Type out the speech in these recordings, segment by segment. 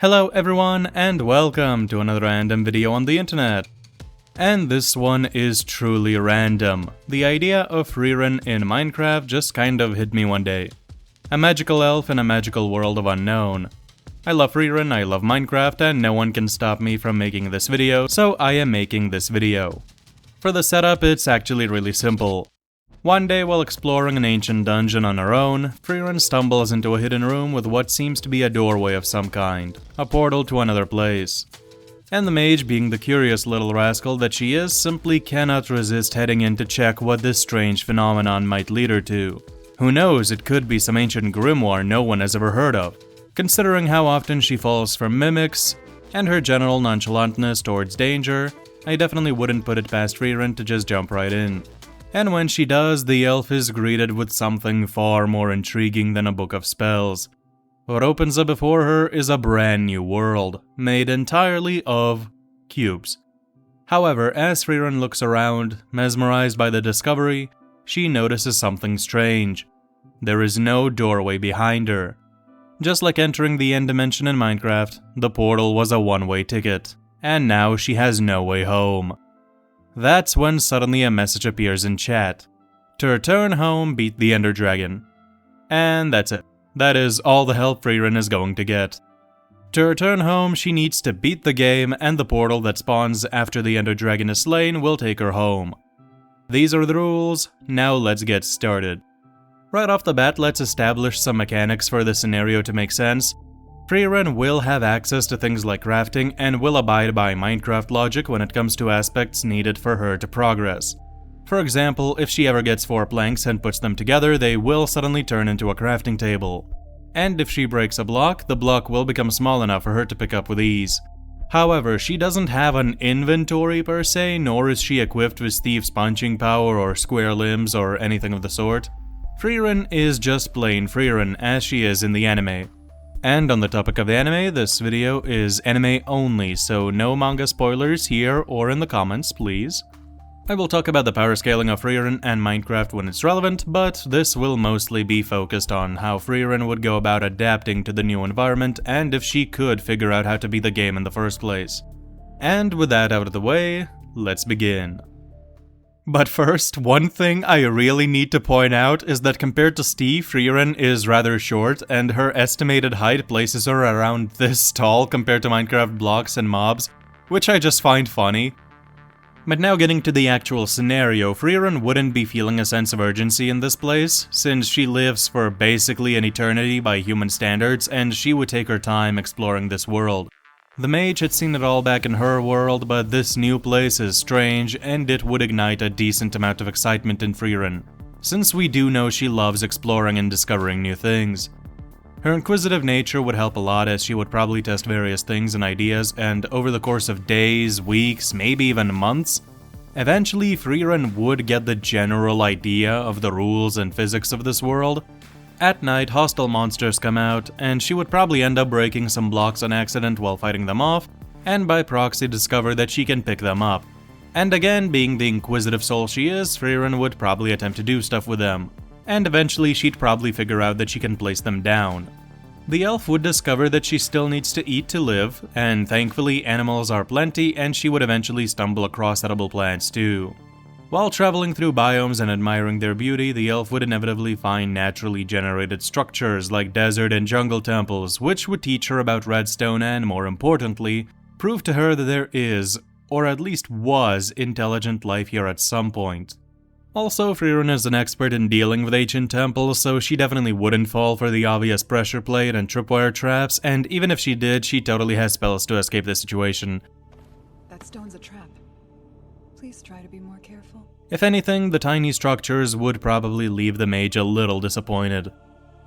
Hello everyone, and welcome to another random video on the internet. And this one is truly random. The idea of Frieren in Minecraft just kind of hit me one day. A magical elf in a magical world of unknown. I love Frieren, I love Minecraft, and no one can stop me from making this video, so I am making this video. For the setup, it's actually really simple. One day while exploring an ancient dungeon on her own, Frieren stumbles into a hidden room with what seems to be a doorway of some kind, a portal to another place. And the mage, being the curious little rascal that she is, simply cannot resist heading in to check what this strange phenomenon might lead her to. Who knows, it could be some ancient grimoire no one has ever heard of. Considering how often she falls from mimics, and her general nonchalantness towards danger, I definitely wouldn't put it past Frieren to just jump right in. And when she does, the elf is greeted with something far more intriguing than a book of spells. What opens up before her is a brand new world, made entirely of cubes. However, as Frieren looks around, mesmerized by the discovery, she notices something strange. There is no doorway behind her. Just like entering the end dimension in Minecraft, the portal was a one-way ticket, and now she has no way home. That's when suddenly a message appears in chat. To return home, beat the Ender Dragon. And that's it. That is all the help Frieren is going to get. To return home, she needs to beat the game, and the portal that spawns after the Ender Dragon is slain will take her home. These are the rules, now let's get started. Right off the bat, let's establish some mechanics for the scenario to make sense. Frieren will have access to things like crafting and will abide by Minecraft logic when it comes to aspects needed for her to progress. For example, if she ever gets 4 planks and puts them together, they will suddenly turn into a crafting table. And if she breaks a block, the block will become small enough for her to pick up with ease. However, she doesn't have an inventory per se, nor is she equipped with Steve's punching power or square limbs or anything of the sort. Frieren is just plain Frieren, as she is in the anime. And on the topic of the anime, this video is anime only, so no manga spoilers here or in the comments, please. I will talk about the power scaling of Frieren and Minecraft when it's relevant, but this will mostly be focused on how Frieren would go about adapting to the new environment and if she could figure out how to beat the game in the first place. And with that out of the way, let's begin. But first, one thing I really need to point out is that compared to Steve, Frieren is rather short, and her estimated height places her around this tall compared to Minecraft blocks and mobs, which I just find funny. But now getting to the actual scenario, Frieren wouldn't be feeling a sense of urgency in this place, since she lives for basically an eternity by human standards, and she would take her time exploring this world. The mage had seen it all back in her world, but this new place is strange, and it would ignite a decent amount of excitement in Frieren, since we do know she loves exploring and discovering new things. Her inquisitive nature would help a lot, as she would probably test various things and ideas, and over the course of days, weeks, maybe even months, eventually Frieren would get the general idea of the rules and physics of this world. At night, hostile monsters come out, and she would probably end up breaking some blocks on accident while fighting them off, and by proxy discover that she can pick them up. And again, being the inquisitive soul she is, Frieren would probably attempt to do stuff with them, and eventually she'd probably figure out that she can place them down. The elf would discover that she still needs to eat to live, and thankfully animals are plenty, and she would eventually stumble across edible plants too. While traveling through biomes and admiring their beauty, the elf would inevitably find naturally generated structures like desert and jungle temples, which would teach her about redstone and, more importantly, prove to her that there is, or at least was, intelligent life here at some point. Also, Frieren is an expert in dealing with ancient temples, so she definitely wouldn't fall for the obvious pressure plate and tripwire traps, and even if she did, she totally has spells to escape the situation. That stone's a trap. Please try to be more careful. If anything, the tiny structures would probably leave the mage a little disappointed.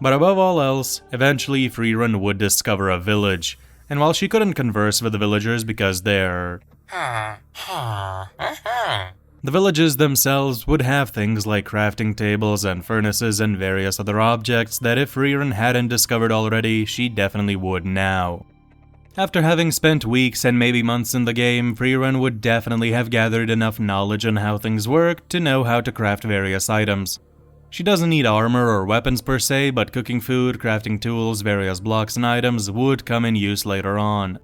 But above all else, eventually Frieren would discover a village, and while she couldn't converse with the villagers because they're... the villages themselves would have things like crafting tables and furnaces and various other objects that if Frieren hadn't discovered already, she definitely would now. After having spent weeks and maybe months in the game, Frieren would definitely have gathered enough knowledge on how things work to know how to craft various items. She doesn't need armor or weapons per se, but cooking food, crafting tools, various blocks and items would come in use later on.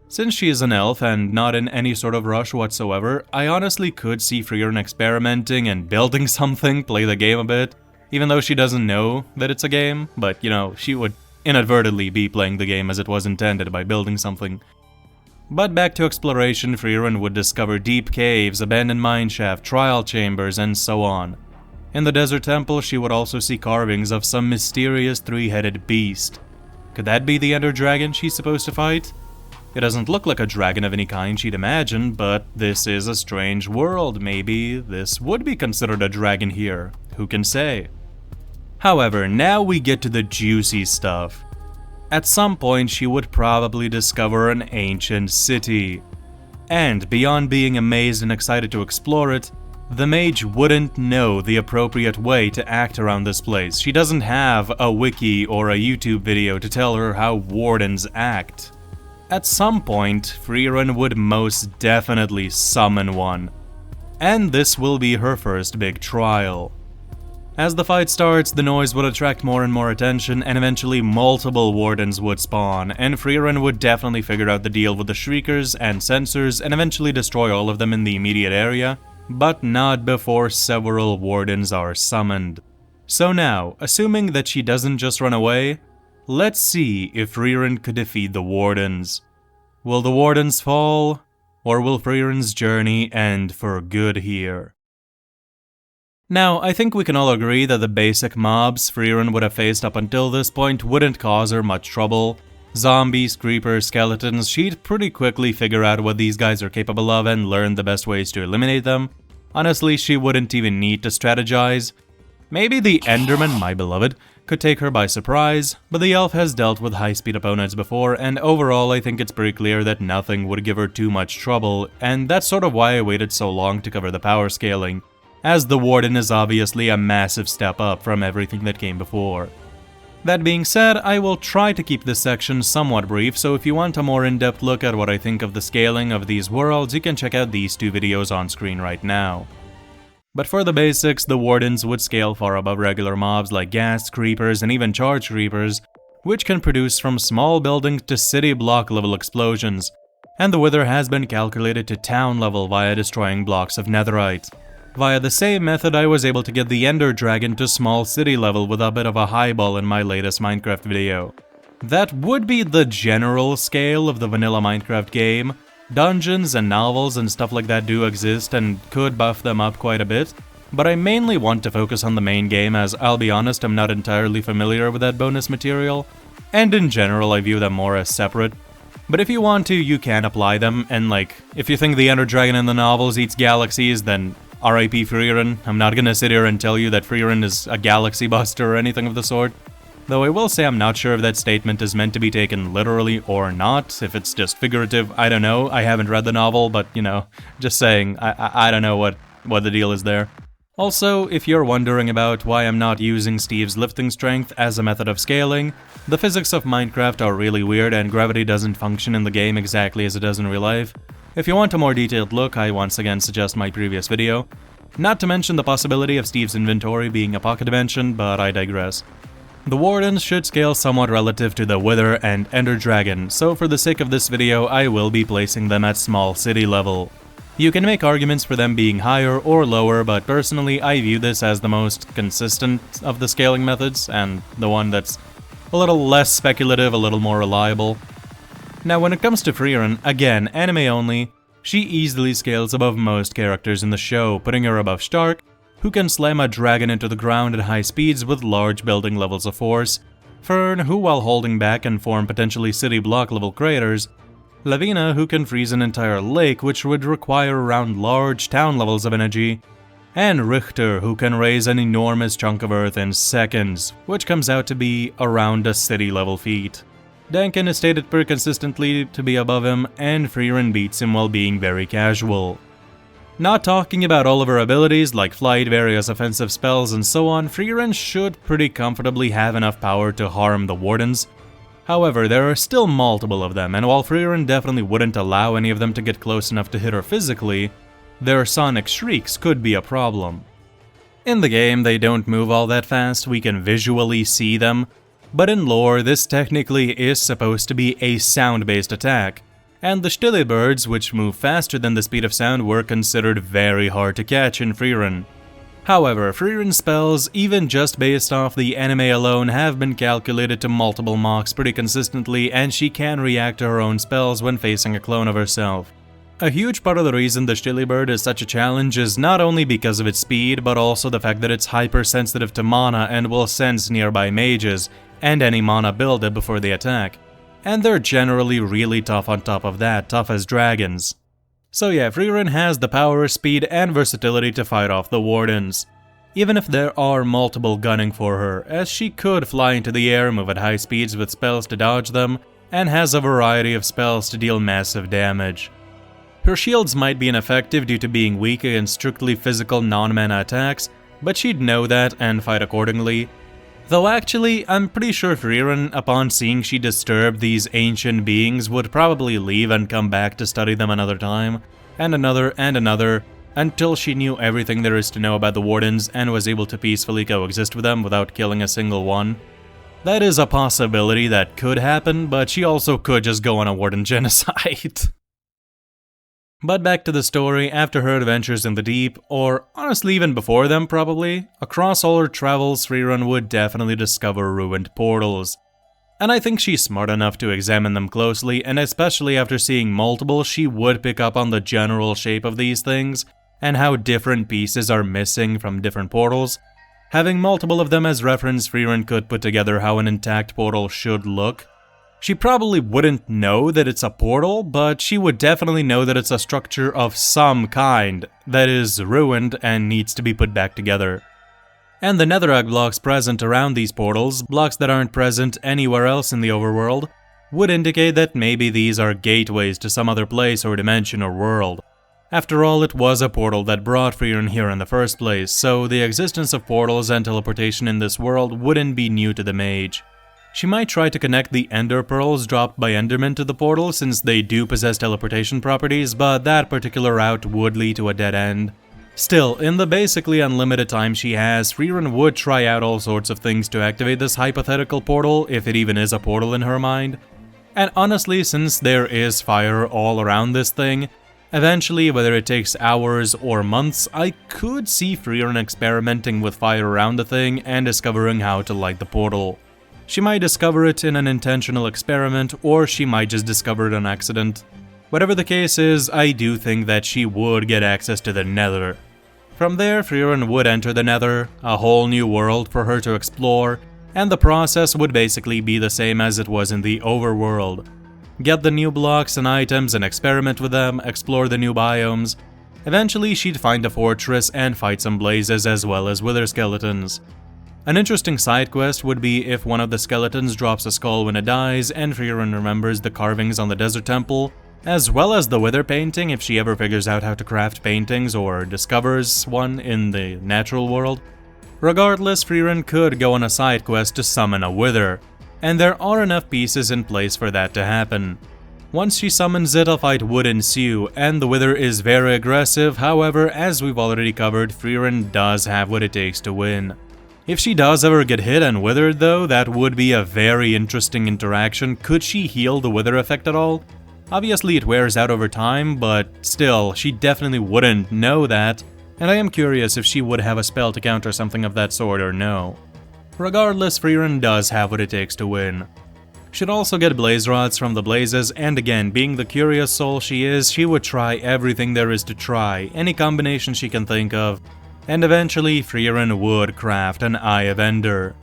Since she is an elf and not in any sort of rush whatsoever, I honestly could see Frieren experimenting and building something, play the game a bit, even though she doesn't know that it's a game, but you know, she would inadvertently be playing the game as it was intended by building something. But back to exploration, Frieren would discover deep caves, abandoned mineshaft, trial chambers, and so on. In the desert temple, she would also see carvings of some mysterious three-headed beast. Could that be the Ender Dragon she's supposed to fight? It doesn't look like a dragon of any kind she'd imagine, but this is a strange world. Maybe this would be considered a dragon here. Who can say? However, now we get to the juicy stuff. At some point, she would probably discover an ancient city. And beyond being amazed and excited to explore it, the mage wouldn't know the appropriate way to act around this place. She doesn't have a wiki or a YouTube video to tell her how Wardens act. At some point, Frieren would most definitely summon one. And this will be her first big trial. As the fight starts, the noise would attract more and more attention, and eventually multiple Wardens would spawn, and Frieren would definitely figure out the deal with the Shriekers and Censors and eventually destroy all of them in the immediate area, but not before several Wardens are summoned. So now, assuming that she doesn't just run away, let's see if Frieren could defeat the Wardens. Will the Wardens fall, or will Frieren's journey end for good here? Now, I think we can all agree that the basic mobs Frieren would have faced up until this point wouldn't cause her much trouble. Zombies, creepers, skeletons, she'd pretty quickly figure out what these guys are capable of and learn the best ways to eliminate them. Honestly, she wouldn't even need to strategize. Maybe the Enderman, my beloved, could take her by surprise, but the elf has dealt with high-speed opponents before, and overall I think it's pretty clear that nothing would give her too much trouble, and that's sort of why I waited so long to cover the power scaling, as the Warden is obviously a massive step up from everything that came before. That being said, I will try to keep this section somewhat brief, so if you want a more in-depth look at what I think of the scaling of these worlds, you can check out these two videos on screen right now. But for the basics, the Wardens would scale far above regular mobs like ghasts, creepers, and even charge creepers, which can produce from small buildings to city block level explosions, and the wither has been calculated to town level via destroying blocks of netherite. Via the same method, I was able to get the Ender Dragon to small city level with a bit of a highball in my latest Minecraft video. That would be the general scale of the vanilla Minecraft game. Dungeons and novels and stuff like that do exist and could buff them up quite a bit, but I mainly want to focus on the main game as, I'll be honest, I'm not entirely familiar with that bonus material, and in general I view them more as separate. But if you want to, you can apply them, and like, if you think the Ender Dragon in the novels eats galaxies, then RIP Frieren. I'm not gonna sit here and tell you that Frieren is a galaxy buster or anything of the sort. Though I will say I'm not sure if that statement is meant to be taken literally or not, if it's just figurative, I don't know. I haven't read the novel, but you know, just saying, I don't know what the deal is there. Also, if you're wondering about why I'm not using Steve's lifting strength as a method of scaling, the physics of Minecraft are really weird and gravity doesn't function in the game exactly as it does in real life. If you want a more detailed look, I once again suggest my previous video. Not to mention the possibility of Steve's inventory being a pocket dimension, but I digress. The Wardens should scale somewhat relative to the Wither and Ender Dragon, so for the sake of this video, I will be placing them at small city level. You can make arguments for them being higher or lower, but personally I view this as the most consistent of the scaling methods, and the one that's a little less speculative, a little more reliable. Now when it comes to Frieren, again, anime only, she easily scales above most characters in the show, putting her above Stark, who can slam a dragon into the ground at high speeds with large building levels of force, Fern, who while holding back can form potentially city block level craters, Lavina, who can freeze an entire lake which would require around large town levels of energy, and Richter, who can raise an enormous chunk of earth in seconds, which comes out to be around a city level feat. Danken is stated pretty consistently to be above him, and Frieren beats him while being very casual. Not talking about all of her abilities like flight, various offensive spells, and so on, Frieren should pretty comfortably have enough power to harm the Wardens. However, there are still multiple of them, and while Frieren definitely wouldn't allow any of them to get close enough to hit her physically, their sonic shrieks could be a problem. In the game, they don't move all that fast, we can visually see them, but in lore, this technically is supposed to be a sound-based attack, and the stille birds, which move faster than the speed of sound, were considered very hard to catch in Frieren. However, Frieren spells, even just based off the anime alone, have been calculated to multiple mocks pretty consistently, and she can react to her own spells when facing a clone of herself. A huge part of the reason the stille bird is such a challenge is not only because of its speed, but also the fact that it's hypersensitive to mana and will sense nearby mages, and any mana buildup before they attack. And they're generally really tough on top of that, tough as dragons. So yeah, Frieren has the power, speed, and versatility to fight off the Wardens. Even if there are multiple gunning for her, as she could fly into the air, move at high speeds with spells to dodge them, and has a variety of spells to deal massive damage. Her shields might be ineffective due to being weak against strictly physical non-mana attacks, but she'd know that and fight accordingly. Though actually, I'm pretty sure Frieren, upon seeing she disturbed these ancient beings, would probably leave and come back to study them another time, and another, until she knew everything there is to know about the Wardens and was able to peacefully coexist with them without killing a single one. That is a possibility that could happen, but she also could just go on a Warden genocide. But back to the story, after her adventures in the deep, or honestly even before them probably, across all her travels Frieren would definitely discover ruined portals. And I think she's smart enough to examine them closely, and especially after seeing multiple, she would pick up on the general shape of these things, and how different pieces are missing from different portals. Having multiple of them as reference, Frieren could put together how an intact portal should look. She probably wouldn't know that it's a portal, but she would definitely know that it's a structure of some kind that is ruined and needs to be put back together. And the netherrack blocks present around these portals, blocks that aren't present anywhere else in the overworld, would indicate that maybe these are gateways to some other place or dimension or world. After all, it was a portal that brought Frieren here in the first place, so the existence of portals and teleportation in this world wouldn't be new to the mage. She might try to connect the ender pearls dropped by Endermen to the portal since they do possess teleportation properties, but that particular route would lead to a dead end. Still, in the basically unlimited time she has, Frieren would try out all sorts of things to activate this hypothetical portal, if it even is a portal in her mind. And honestly, since there is fire all around this thing, eventually, whether it takes hours or months, I could see Frieren experimenting with fire around the thing and discovering how to light the portal. She might discover it in an intentional experiment, or she might just discover it on accident. Whatever the case is, I do think that she would get access to the Nether. From there, Frieren would enter the Nether, a whole new world for her to explore, and the process would basically be the same as it was in the overworld. Get the new blocks and items and experiment with them, explore the new biomes. Eventually, she'd find a fortress and fight some blazes as well as wither skeletons. An interesting side quest would be if one of the skeletons drops a skull when it dies, and Frieren remembers the carvings on the desert temple, as well as the wither painting if she ever figures out how to craft paintings or discovers one in the natural world. Regardless, Frieren could go on a side quest to summon a wither, and there are enough pieces in place for that to happen. Once she summons it, a fight would ensue, and the wither is very aggressive. However, as we've already covered, Frieren does have what it takes to win. If she does ever get hit and withered though, that would be a very interesting interaction. Could she heal the wither effect at all? Obviously it wears out over time, but still, she definitely wouldn't know that, and I am curious if she would have a spell to counter something of that sort or no. Regardless, Frieren does have what it takes to win. She'd also get blaze rods from the blazes, and again, being the curious soul she is, she would try everything there is to try, any combination she can think of. And eventually, Frieren would craft an Eye of Ender.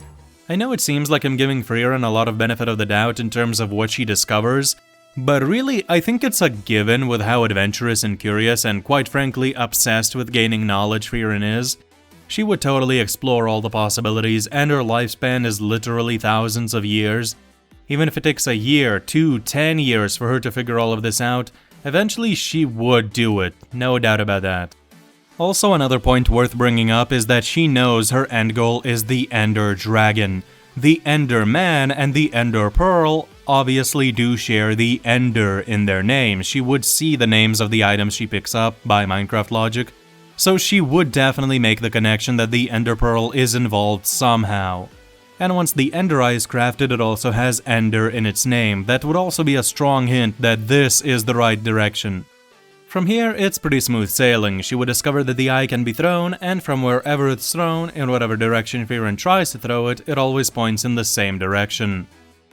I know it seems like I'm giving Frieren a lot of benefit of the doubt in terms of what she discovers, but really, I think it's a given with how adventurous and curious and quite frankly obsessed with gaining knowledge Frieren is. She would totally explore all the possibilities, and her lifespan is literally thousands of years. Even if it takes a year, 2, 10 years for her to figure all of this out, eventually she would do it, no doubt about that. Also, another point worth bringing up is that she knows her end goal is the Ender Dragon. The Ender Man and the Ender Pearl obviously do share the Ender in their name. She would see the names of the items she picks up by Minecraft logic. so she would definitely make the connection that the Ender Pearl is involved somehow. And once the Ender Eye is crafted, it also has Ender in its name. That would also be a strong hint that this is the right direction. From here, it's pretty smooth sailing. She would discover that the eye can be thrown, and from wherever it's thrown, in whatever direction Frieren tries to throw it, it always points in the same direction.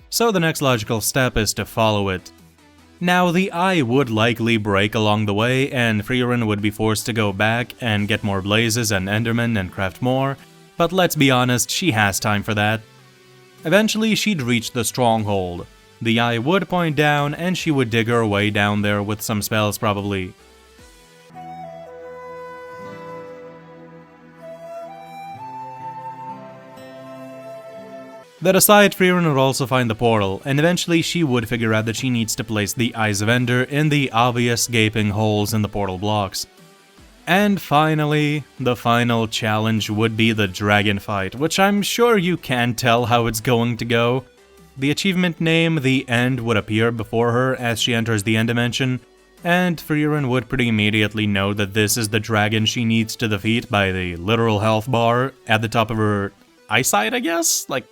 So the next logical step is to follow it. Now, the eye would likely break along the way, and Frieren would be forced to go back and get more blazes and endermen and craft more, but let's be honest, she has time for that. Eventually, she'd reach the stronghold. The eye would point down, and she would dig her way down there with some spells probably. That aside, Frieren would also find the portal, and eventually she would figure out that she needs to place the Eyes of Ender in the obvious gaping holes in the portal blocks. And finally, the final challenge would be the dragon fight, which I'm sure you can tell how it's going to go. The achievement name, The End, would appear before her as she enters the End Dimension, and Frieren would pretty immediately know that this is the dragon she needs to defeat by the literal health bar at the top of her eyesight, I guess? Like,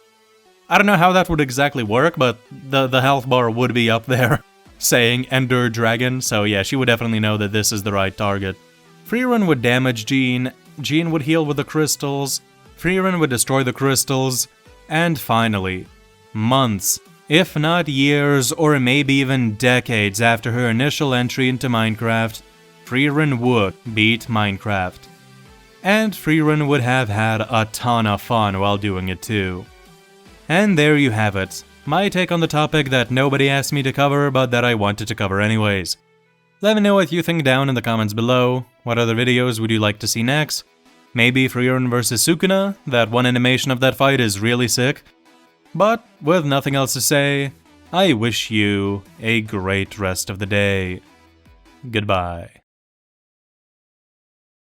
I don't know how that would exactly work, but the health bar would be up there saying Ender Dragon, so yeah, she would definitely know that this is the right target. Frieren would damage Jean, Jean would heal with the crystals, Frieren would destroy the crystals, and finally, months, if not years or maybe even decades after her initial entry into Minecraft, Frieren would beat Minecraft. And Frieren would have had a ton of fun while doing it too. And there you have it, my take on the topic that nobody asked me to cover but that I wanted to cover anyways. Let me know what you think down in the comments below. What other videos would you like to see next? Maybe Frieren vs Sukuna? That one animation of that fight is really sick. But with nothing else to say, I wish you a great rest of the day. Goodbye.